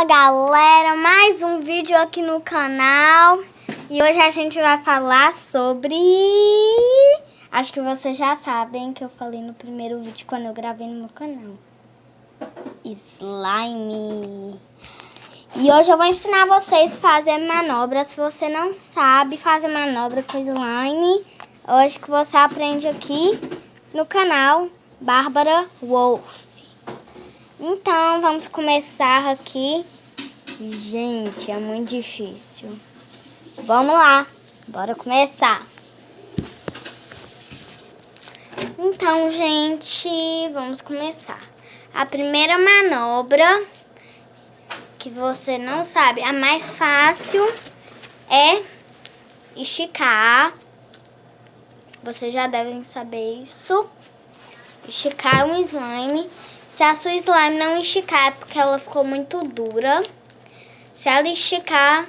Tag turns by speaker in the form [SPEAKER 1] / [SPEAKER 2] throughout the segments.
[SPEAKER 1] galera, mais um vídeo aqui no canal. E hoje a gente vai falar sobre... Acho que vocês já sabem que eu falei no primeiro vídeo quando eu gravei no meu canal. Slime. E hoje eu vou ensinar vocês a fazer manobra. Se você não sabe fazer manobra com slime, hoje que você aprende aqui no canal Bárbara Wolf. Então, vamos começar aqui. Gente, é muito difícil. Vamos lá, bora começar. Então, gente, vamos começar. A primeira manobra que você não sabe, a mais fácil é esticar. Vocês já devem saber isso. Esticar um slime. Se a sua slime não esticar, é porque ela ficou muito dura. Se ela esticar,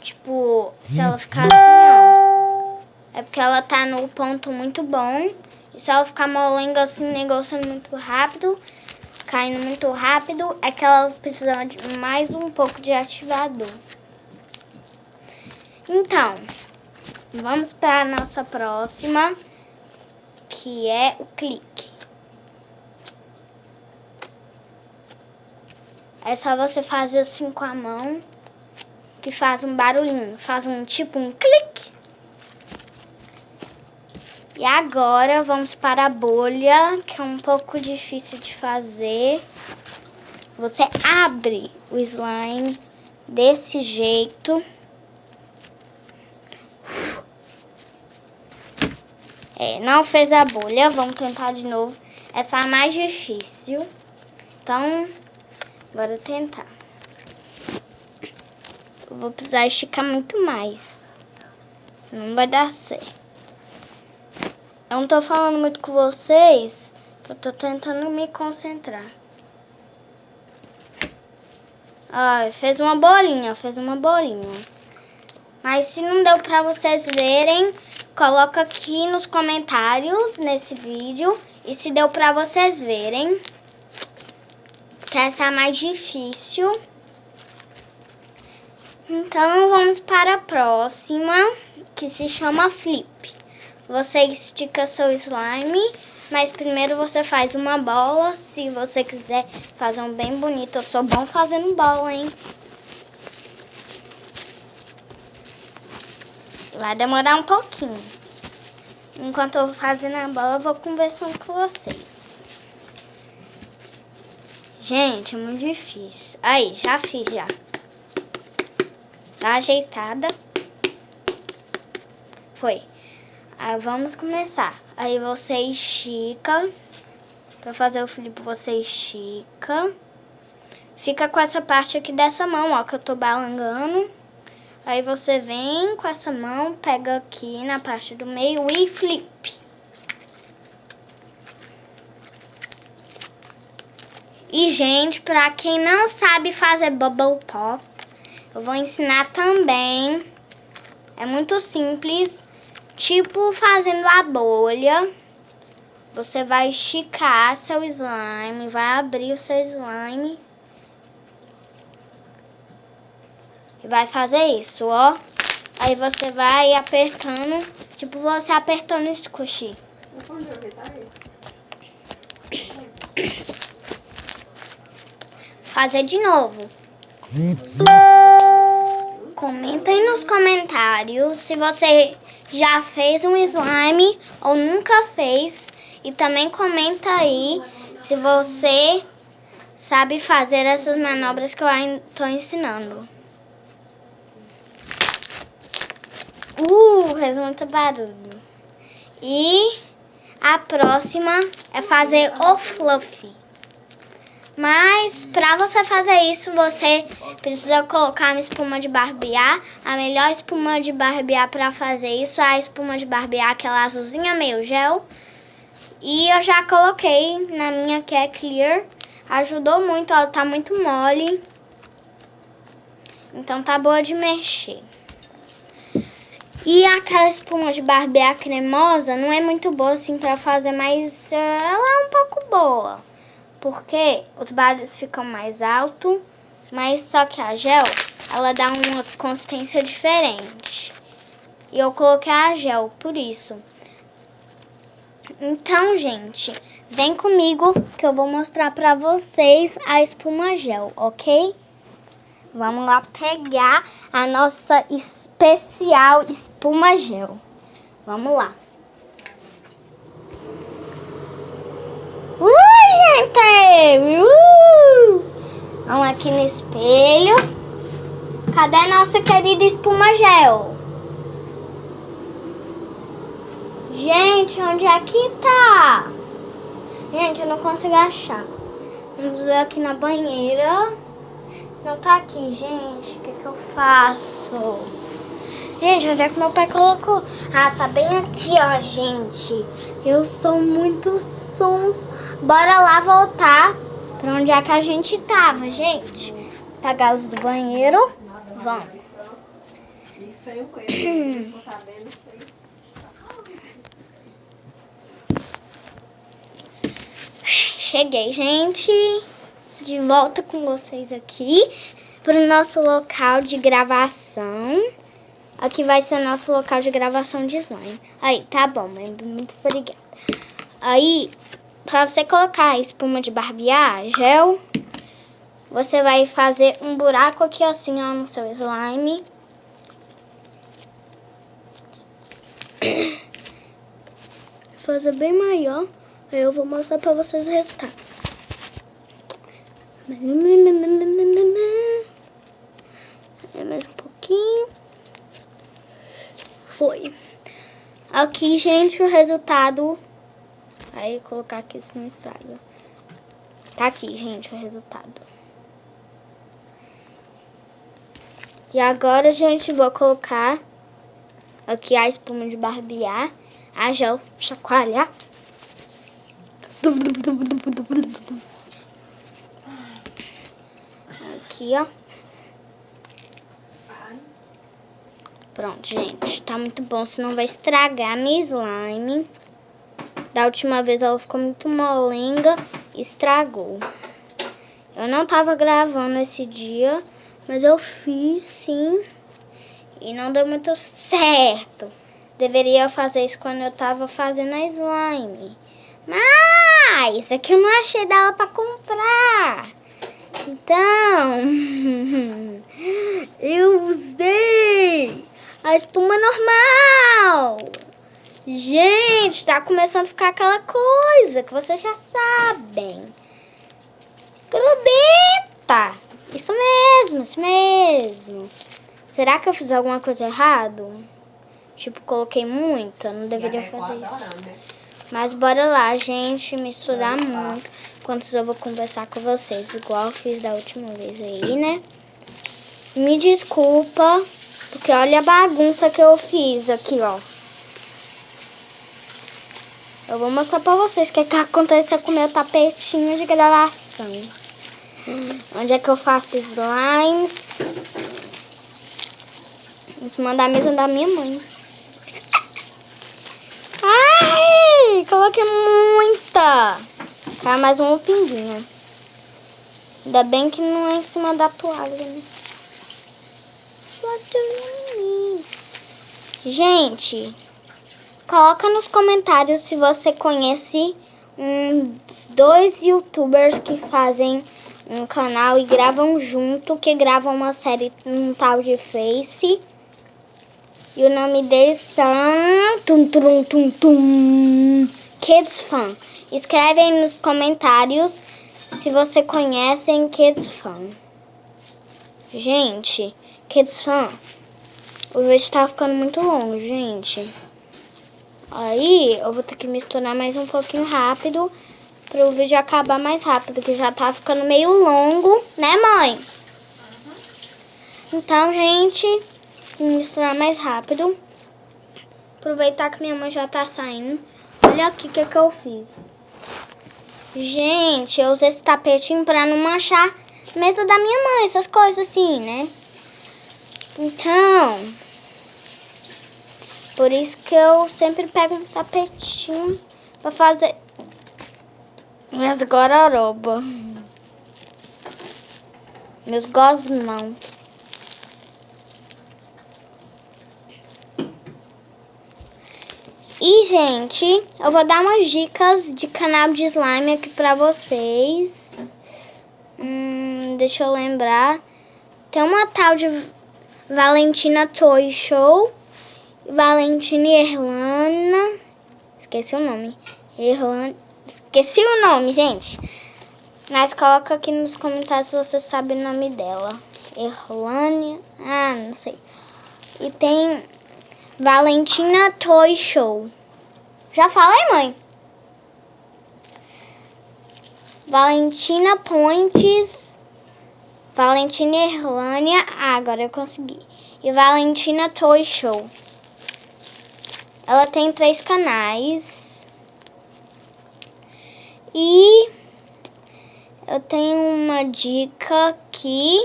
[SPEAKER 1] tipo, se ela ficar assim, ó, é porque ela tá no ponto muito bom. E se ela ficar molenga assim, negociando muito rápido, caindo muito rápido, é que ela precisa de mais um pouco de ativador. Então, vamos para a nossa próxima, que é o clique. É só você fazer assim com a mão, que faz um barulhinho, faz um tipo um clique. E agora vamos para a bolha, que é um pouco difícil de fazer. Você abre o slime desse jeito. Não fez a bolha, vamos tentar de novo. Essa é a mais difícil. Então, bora tentar. Eu vou precisar esticar muito mais, senão não vai dar certo. Eu não tô falando muito com vocês, que eu tô tentando me concentrar. Fez uma bolinha, Mas se não deu pra vocês verem, coloca aqui nos comentários nesse vídeo. E se deu pra vocês verem, que essa é a mais difícil. Então, vamos para a próxima, que se chama flip. Você estica seu slime, mas primeiro você faz uma bola. Se você quiser fazer um bem bonito, eu sou bom fazendo bola, hein? Vai demorar um pouquinho. Enquanto eu vou fazendo a bola, eu vou conversando com vocês. Gente, é muito difícil. Aí, já fiz, já. Tá ajeitada. Foi. Aí vamos começar. Aí você estica. Pra fazer o flip, você estica. Fica com essa parte aqui dessa mão, ó, que eu tô balangando. Aí você vem com essa mão, pega aqui na parte do meio e flip. E, gente, pra quem não sabe fazer bubble pop, eu vou ensinar também. É muito simples. Tipo fazendo a bolha. Você vai esticar seu slime. Vai abrir o seu slime. E vai fazer isso, ó. Aí você vai apertando. Tipo você apertando o squishy. Fazer de novo. Comenta aí nos comentários se você já fez um slime ou nunca fez. E também comenta aí se você sabe fazer essas manobras que eu tô ensinando. Fez muito barulho. E a próxima é fazer o fluffy. Mas pra você fazer isso, você precisa colocar uma espuma de barbear. A melhor espuma de barbear pra fazer isso é a espuma de barbear, aquela azulzinha meio gel. E eu já coloquei na minha, que é clear. Ajudou muito, ela tá muito mole. Então tá boa de mexer. E aquela espuma de barbear cremosa não é muito boa assim pra fazer, mas ela é um pouco boa. Porque os barulhos ficam mais altos Mas só que a gel, ela dá uma consistência diferente. E eu coloquei a gel, por isso. Então, gente, vem comigo que eu vou mostrar pra vocês a espuma gel, ok? Vamos lá pegar a nossa especial espuma gel. Vamos lá. Gente! Vamos aqui no espelho. Cadê a nossa querida espuma gel? Gente, onde é que tá? Gente, eu não consigo achar. Vamos ver aqui na banheira. Não tá aqui, gente. O que que eu faço? Gente, onde é que meu pai colocou? Ah, tá bem aqui, ó, gente. Eu sou muito sonsa. Bora lá voltar pra onde é que a gente tava, gente. Pegar a luz do banheiro. Vamos.
[SPEAKER 2] Isso aí eu conheço. Tô sabendo isso aí.
[SPEAKER 1] Cheguei, gente. De volta com vocês aqui pro nosso local de gravação. Aqui vai ser nosso local de gravação de slime. Aí, tá bom, mãe. Muito obrigada. Aí, pra você colocar a espuma de barbear, gel, você vai fazer um buraco aqui assim, ó, no seu slime. Fazer bem maior. Aí eu vou mostrar pra vocês o resultado. É mais um pouquinho. Foi. Aqui, gente, o resultado. Aí, colocar aqui, isso não estraga. Tá aqui, gente, o resultado. E agora, gente, vou colocar aqui a espuma de barbear. A gel, chacoalhar. Aqui, ó. Pronto, gente. Tá muito bom, senão vai estragar minha slime. Da última vez ela ficou muito molenga e estragou. Eu não tava gravando esse dia, mas eu fiz sim. E não deu muito certo. Deveria fazer isso quando eu tava fazendo a slime. Mas aqui eu não achei dela pra comprar. Então, eu usei a espuma normal. Gente, tá começando a ficar aquela coisa que vocês já sabem. Grudenta. Isso mesmo, isso mesmo. Será que eu fiz alguma coisa errada? Tipo, coloquei muita? Não deveria fazer isso. Mas bora lá, gente, misturar muito. Enquanto eu vou conversar com vocês, igual eu fiz da última vez aí, né? Me desculpa, porque olha a bagunça que eu fiz aqui, ó. Eu vou mostrar pra vocês o que aconteceu com o meu tapetinho de gravação. Onde é que eu faço slimes? Em cima da mesa da minha mãe. Ai, coloquei muita. Tá, mais uma pinguinha. Ainda bem que não é em cima da toalha, né? Gente, coloca nos comentários se você conhece uns 2 youtubers que fazem um canal e gravam junto, que gravam uma série, um tal de Face. E o nome deles são Kids Fan. Escreve aí nos comentários se você conhece Kids Fan. Gente, Kids Fan, o vídeo tá ficando muito longo, gente. Aí eu vou ter que misturar mais um pouquinho rápido para o vídeo acabar mais rápido, que já tá ficando meio longo, né, mãe? Então, gente, misturar mais rápido. Aproveitar que minha mãe já tá saindo. Olha aqui o que eu fiz. Gente, eu usei esse tapetinho pra não manchar a mesa da minha mãe, essas coisas assim, né? Então, por isso que eu sempre pego um tapetinho pra fazer minhas gororoba. Meus gosmão. E, gente, eu vou dar umas dicas de canal de slime aqui pra vocês. Deixa eu lembrar. Tem uma tal de Valentina Toy Show. Valentina Erlana. Esqueci o nome. Esqueci o nome, gente. Mas coloca aqui nos comentários se você sabe o nome dela. Erlânia. Ah, não sei. E tem Valentina Toy Show. Já falei, mãe? Valentina Pontes. Valentina Erlânia. Ah, agora eu consegui. E Valentina Toy Show. Ela tem 3 canais. E eu tenho uma dica aqui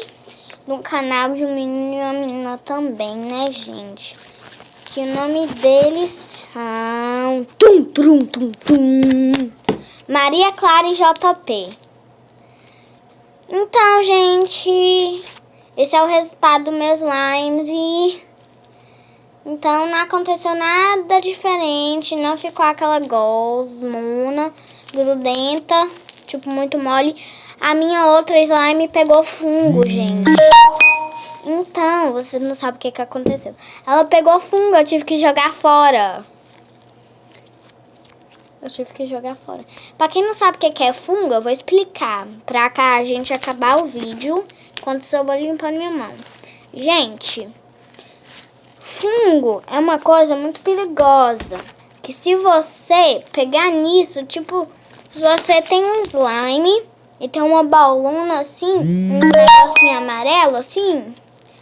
[SPEAKER 1] no canal de um menino e uma menina também, né, gente? Que o nome deles são Maria Clara e JP. Então, gente, esse é o resultado dos meus slimes e então não aconteceu nada diferente, não ficou aquela gosmona grudenta, tipo muito mole. A minha outra slime pegou fungo, gente. Então, você não sabe o que aconteceu. Ela pegou fungo, eu tive que jogar fora. Pra quem não sabe o que é fungo, eu vou explicar. Pra cá a gente acabar o vídeo, enquanto eu vou limpando minha mão. Gente, fungo é uma coisa muito perigosa. Que se você pegar nisso, tipo, se você tem um slime e tem uma bolona assim, um negocinho amarelo assim,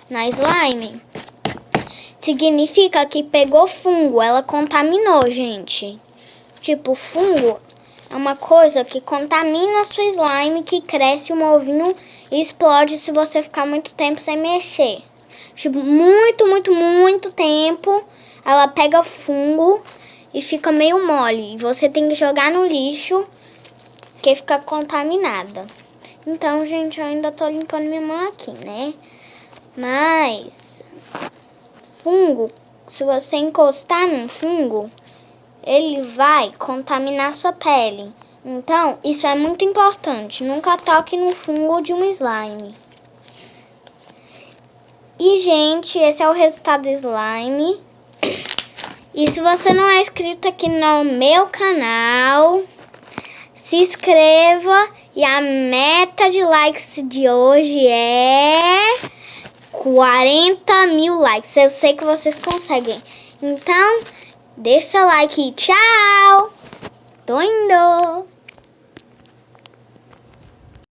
[SPEAKER 1] na slime, significa que pegou fungo, ela contaminou, gente. Tipo, fungo é uma coisa que contamina a sua slime, que cresce um ovinho e explode se você ficar muito tempo sem mexer. Tipo, muito tempo, ela pega fungo e fica meio mole. E você tem que jogar no lixo, que fica contaminada. Então, gente, eu ainda tô limpando minha mão aqui, né? Mas fungo, se você encostar num fungo, ele vai contaminar sua pele. Então, isso é muito importante. Nunca toque no fungo de um slime. E, gente, esse é o resultado do slime. E se você não é inscrito aqui no meu canal, se inscreva. E a meta de likes de hoje é 40 mil likes. Eu sei que vocês conseguem. Então, deixa seu like. Tchau! Tô indo!